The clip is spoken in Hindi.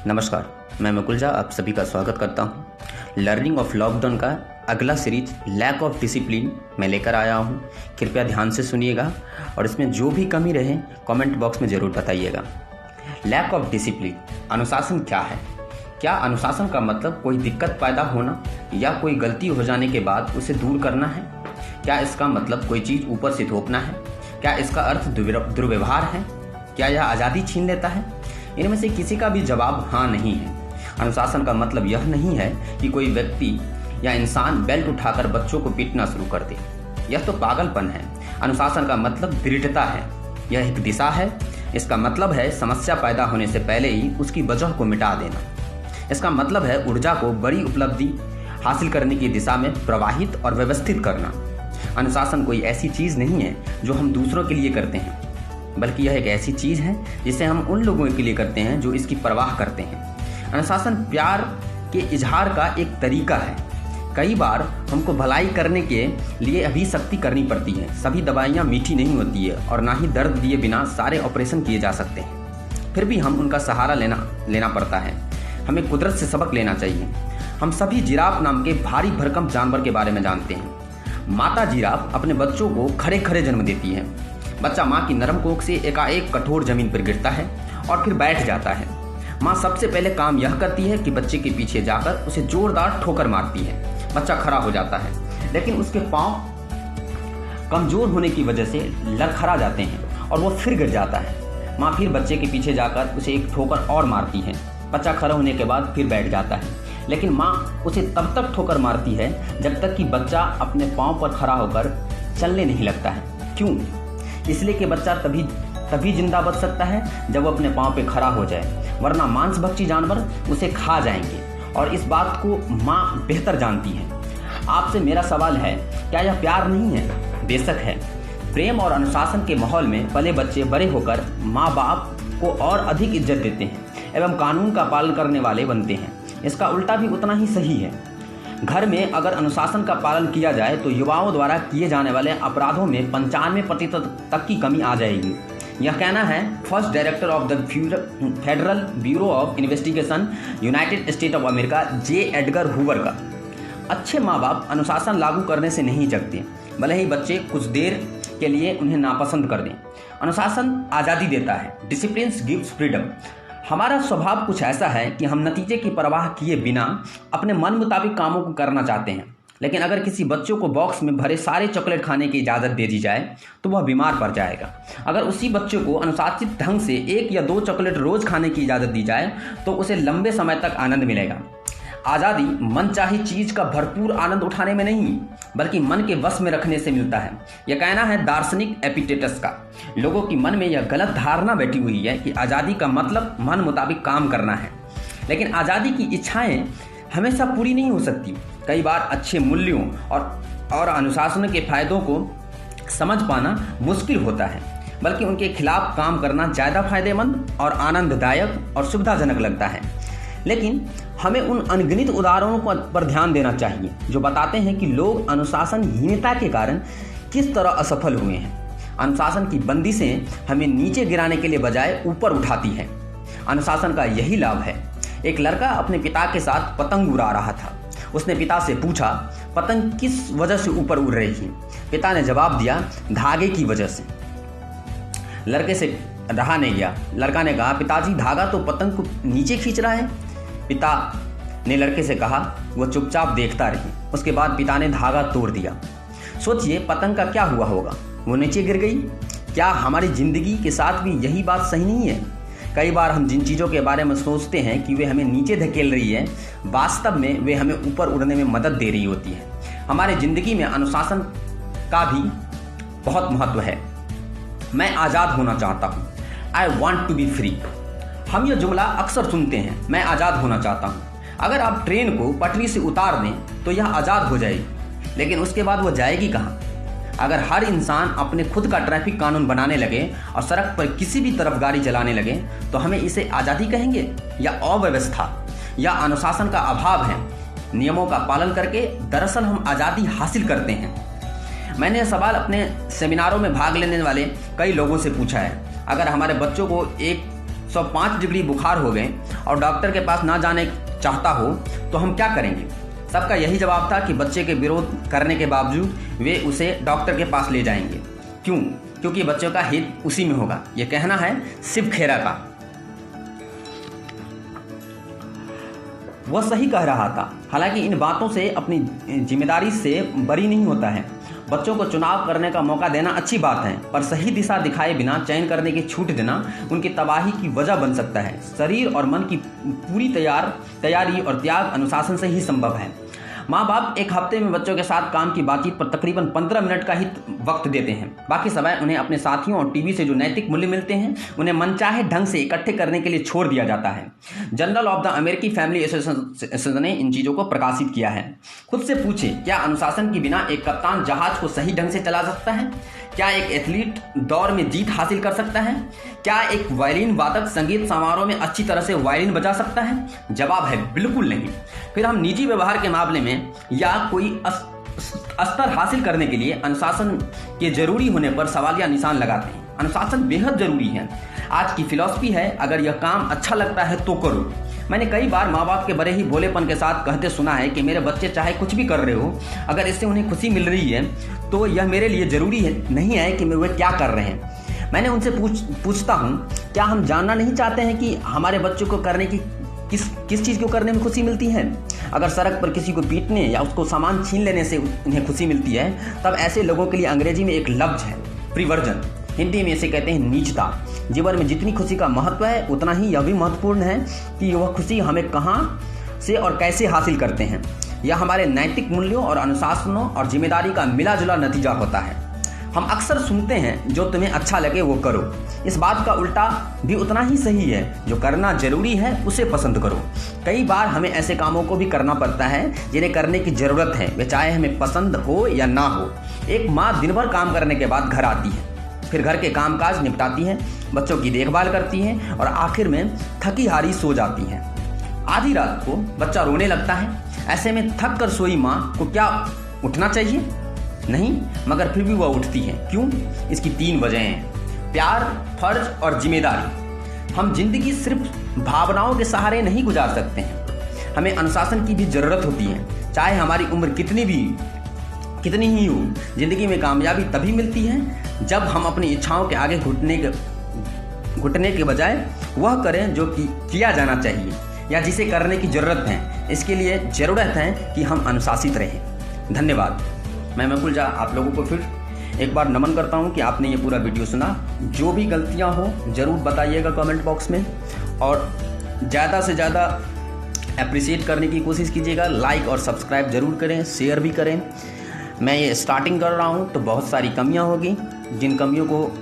नमस्कार, मैं मुकुल झा आप सभी का स्वागत करता हूं। लर्निंग ऑफ लॉकडाउन का अगला सीरीज लैक ऑफ डिसिप्लिन मैं लेकर आया हूं। कृपया ध्यान से सुनिएगा और इसमें जो भी कमी रहे कमेंट बॉक्स में ज़रूर बताइएगा। लैक ऑफ डिसिप्लिन, अनुशासन क्या है? क्या अनुशासन का मतलब कोई दिक्कत पैदा होना या कोई गलती हो जाने के बाद उसे दूर करना है? क्या इसका मतलब कोई चीज़ ऊपर से थोपना है? क्या इसका अर्थ दुर्व्यवहार है? क्या यह आज़ादी छीन लेता है? इनमें से किसी का भी जवाब हाँ नहीं है। अनुशासन का मतलब यह नहीं है कि कोई व्यक्ति या इंसान बेल्ट उठाकर बच्चों को पीटना शुरू कर दे, यह तो पागलपन है। अनुशासन का मतलब दृढ़ता है, यह एक दिशा है। इसका मतलब है समस्या पैदा होने से पहले ही उसकी वजह को मिटा देना। इसका मतलब है ऊर्जा को बड़ी उपलब्धि हासिल करने की दिशा में प्रवाहित और व्यवस्थित करना। अनुशासन कोई ऐसी चीज़ नहीं है जो हम दूसरों के लिए करते हैं, बल्कि यह एक ऐसी चीज़ है जिसे हम उन लोगों के लिए करते हैं जो इसकी परवाह करते हैं। अनुशासन प्यार के इजहार का एक तरीका है। कई बार हमको भलाई करने के लिए अभिशक्ति करनी पड़ती है। सभी दवाइयाँ मीठी नहीं होती है और ना ही दर्द दिए बिना सारे ऑपरेशन किए जा सकते हैं। फिर भी हम उनका सहारा लेना पड़ता है। हमें कुदरत से सबक लेना चाहिए। हम सभी जिराफ नाम के भारी भरकम जानवर के बारे में जानते हैं। माता जिराफ अपने बच्चों को खड़े खड़े जन्म देती है। बच्चा माँ की नरम कोख से एकाएक कठोर जमीन पर गिरता है और फिर बैठ जाता है। माँ सबसे पहले काम यह करती है कि बच्चे के पीछे जाकर उसे जोरदार ठोकर मारती है। बच्चा खड़ा हो जाता है, लेकिन उसके पांव कमजोर होने की वजह से लड़खड़ा जाते हैं और वो फिर गिर जाता है। माँ फिर बच्चे के पीछे जाकर उसे एक ठोकर और मारती है। बच्चा खड़ा होने के बाद फिर बैठ जाता है, लेकिन माँ उसे तब तक ठोकर मारती है जब तक कि बच्चा अपने पाँव पर खड़ा होकर चलने नहीं लगता है। क्यों? इसलिए कि बच्चा तभी जिंदा बच सकता है जब वो अपने पाँव पे खड़ा हो जाए, वरना मांसभक्षी जानवर उसे खा जाएंगे और इस बात को माँ बेहतर जानती है। आपसे मेरा सवाल है, क्या यह प्यार नहीं है? बेशक है। प्रेम और अनुशासन के माहौल में पले बच्चे बड़े होकर माँ बाप को और अधिक इज्जत देते हैं एवं कानून का पालन करने वाले बनते हैं। इसका उल्टा भी उतना ही सही है। घर में अगर अनुशासन का पालन किया जाए तो युवाओं द्वारा किए जाने वाले अपराधों में 95% तक की कमी आ जाएगी। यह कहना है first director of the federal bureau of investigation United state of America J Edgar Hoover का। अच्छे माँ बाप अनुशासन लागू करने से नहीं जगते, भले ही बच्चे कुछ देर के लिए उन्हें नापसंद कर दें। अनुशासन आज़ादी देता है। Discipline gives freedom. हमारा स्वभाव कुछ ऐसा है कि हम नतीजे की परवाह किए बिना अपने मन मुताबिक कामों को करना चाहते हैं। लेकिन अगर किसी बच्चों को बॉक्स में भरे सारे चॉकलेट खाने की इजाज़त दे दी जाए तो वह बीमार पड़ जाएगा। अगर उसी बच्चे को अनुशासित ढंग से 1 या 2 चॉकलेट रोज़ खाने की इजाज़त दी जाए तो उसे लंबे समय तक आनंद मिलेगा। आज़ादी मनचाही चीज़ का भरपूर आनंद उठाने में नहीं, बल्कि मन के वश में रखने से मिलता है। यह कहना है दार्शनिक एपिक्टेटस का। लोगों की मन में यह गलत धारणा बैठी हुई है कि आज़ादी का मतलब मन मुताबिक काम करना है, लेकिन आज़ादी की इच्छाएं हमेशा पूरी नहीं हो सकती। कई बार अच्छे मूल्यों और अनुशासन के फायदों को समझ पाना मुश्किल होता है, बल्कि उनके खिलाफ काम करना ज़्यादा फायदेमंद और आनंददायक और सुविधाजनक लगता है। लेकिन हमें उन अनगिनत उदाहरणों पर ध्यान देना चाहिए जो बताते हैं कि लोग अनुशासनहीनता के कारण किस तरह असफल हुए हैं। अनुशासन की बंदिशें हमें नीचे गिराने के लिए बजाय ऊपर उठाती है। अनुशासन का यही लाभ है। एक लड़का अपने पिता के साथ पतंग उड़ा रहा था। उसने पिता से पूछा, पतंग किस वजह से ऊपर उड़ रही है? पिता ने जवाब दिया, धागे की वजह से। लड़के से रहा नहीं गया। लड़का ने कहा, पिताजी धागा तो पतंग को नीचे खींच रहा है। पिता ने लड़के से कहा, वह चुपचाप देखता रही। उसके बाद पिता ने धागा तोड़ दिया। सोचिए पतंग का क्या हुआ होगा? वो नीचे गिर गई। क्या हमारी जिंदगी के साथ भी यही बात सही नहीं है? कई बार हम जिन चीज़ों के बारे में सोचते हैं कि वे हमें नीचे धकेल रही है, वास्तव में वे हमें ऊपर उड़ने में मदद दे रही होती है। हमारी ज़िंदगी में अनुशासन का भी बहुत महत्व है। मैं आज़ाद होना चाहता हूँ। I want to be free. हम यह जुमला अक्सर सुनते हैं, मैं आज़ाद होना चाहता हूँ। अगर आप ट्रेन को पटरी से उतार दें तो यह आज़ाद हो जाएगी, लेकिन उसके बाद वो जाएगी कहाँ? अगर हर इंसान अपने खुद का ट्रैफिक कानून बनाने लगे और सड़क पर किसी भी तरफ गाड़ी चलाने लगे तो हमें इसे आज़ादी कहेंगे या अव्यवस्था या अनुशासन का अभाव है? नियमों का पालन करके दरअसल हम आज़ादी हासिल करते हैं। मैंने यह सवाल अपने सेमिनारों में भाग लेने वाले कई लोगों से पूछा है। अगर हमारे बच्चों को एक 105 डिग्री बुखार हो गए और डॉक्टर के पास ना जाने चाहता हो तो हम क्या करेंगे? सबका यही जवाब था कि बच्चे के विरोध करने के बावजूद वे उसे डॉक्टर के पास ले जाएंगे। क्यों? क्योंकि बच्चों का हित उसी में होगा। यह कहना है शिव खेरा का। वह सही कह रहा था। हालांकि इन बातों से अपनी जिम्मेदारी से बरी नहीं होता है। बच्चों को चुनाव करने का मौका देना अच्छी बात है, पर सही दिशा दिखाए बिना चयन करने की छूट देना उनकी तबाही की वजह बन सकता है। शरीर और मन की पूरी तैयारी और त्याग अनुशासन से ही संभव है। माँ बाप एक हफ्ते में बच्चों के साथ काम की बातचीत पर तकरीबन 15 मिनट का ही वक्त देते हैं। बाकी समय उन्हें अपने साथियों और टीवी से जो नैतिक मूल्य मिलते हैं उन्हें मनचाहे ढंग से इकट्ठे करने के लिए छोड़ दिया जाता है। जर्नल ऑफ द अमेरिकी फैमिली एसोसिएशन ने इन चीज़ों को प्रकाशित किया है। खुद से पूछे, क्या अनुशासन के बिना एक कप्तान जहाज को सही ढंग से चला सकता है? क्या एक एथलीट दौड़ में जीत हासिल कर सकता है? क्या एक वायलिन वादक संगीत समारोह में अच्छी तरह से वायलिन बजा सकता है? जवाब है बिल्कुल नहीं। फिर हम निजी व्यवहार के मामले में या कोई स्तर हासिल करने के लिए अनुशासन के जरूरी होने पर सवालिया निशान लगाते हैं। अनुशासन बेहद जरूरी है। आज की फिलॉसफी है, अगर यह काम अच्छा लगता है तो करो। मैंने कई बार माँ बाप के बड़े ही भोलेपन के साथ कहते सुना है कि मेरे बच्चे चाहे कुछ भी कर रहे हो, अगर इससे उन्हें खुशी मिल रही है तो यह मेरे लिए ज़रूरी नहीं है कि वे क्या कर रहे हैं। मैंने उनसे पूछता हूँ, क्या हम जानना नहीं चाहते हैं कि हमारे बच्चों को करने की किस चीज़ को करने में खुशी मिलती है? अगर सड़क पर किसी को पीटने या उसको सामान छीन लेने से उन्हें खुशी मिलती है, तब ऐसे लोगों के लिए अंग्रेजी में एक लफ्ज़ है, प्रिवर्जन। हिंदी में इसे कहते हैं नीचता। जीवन में जितनी खुशी का महत्व है उतना ही यह भी महत्वपूर्ण है कि वह खुशी हमें कहाँ से और कैसे हासिल करते हैं। यह हमारे नैतिक मूल्यों और अनुशासनों और जिम्मेदारी का मिला जुला नतीजा होता है। हम अक्सर सुनते हैं, जो तुम्हें अच्छा लगे वो करो। इस बात का उल्टा भी उतना ही सही है, जो करना जरूरी है उसे पसंद करो। कई बार हमें ऐसे कामों को भी करना पड़ता है जिन्हें करने की ज़रूरत है, वे चाहे हमें पसंद हो या ना हो। एक माँ दिन भर काम करने के बाद घर आती है, फिर घर के कामकाज निपटाती है, बच्चों की देखभाल करती है और आखिर में थकी हारी सो जाती है। आधी रात को बच्चा रोने लगता है। ऐसे में थक कर सोई माँ को क्या उठना चाहिए? नहीं, मगर फिर भी वह उठती है। क्यों? इसकी 3 वजह हैं: प्यार, फर्ज और जिम्मेदारी। हम जिंदगी सिर्फ भावनाओं के सहारे नहीं गुजार सकते हैं, हमें अनुशासन की भी ज़रूरत होती है। चाहे हमारी उम्र कितनी ही हो, जिंदगी में कामयाबी तभी मिलती है जब हम अपनी इच्छाओं के आगे घुटने के बजाय वह करें जो किया जाना चाहिए या जिसे करने की ज़रूरत है। इसके लिए ज़रूरत है कि हम अनुशासित रहें। धन्यवाद। मैं मकुल झा आप लोगों को फिर एक बार नमन करता हूं कि आपने ये पूरा वीडियो सुना। जो भी गलतियां हो ज़रूर बताइएगा कमेंट बॉक्स में, और ज़्यादा से ज़्यादा अप्रिशिएट करने की कोशिश कीजिएगा। लाइक और सब्सक्राइब ज़रूर करें, शेयर भी करें। मैं ये स्टार्टिंग कर रहा हूं तो बहुत सारी कमियां होगी, जिन कमियों को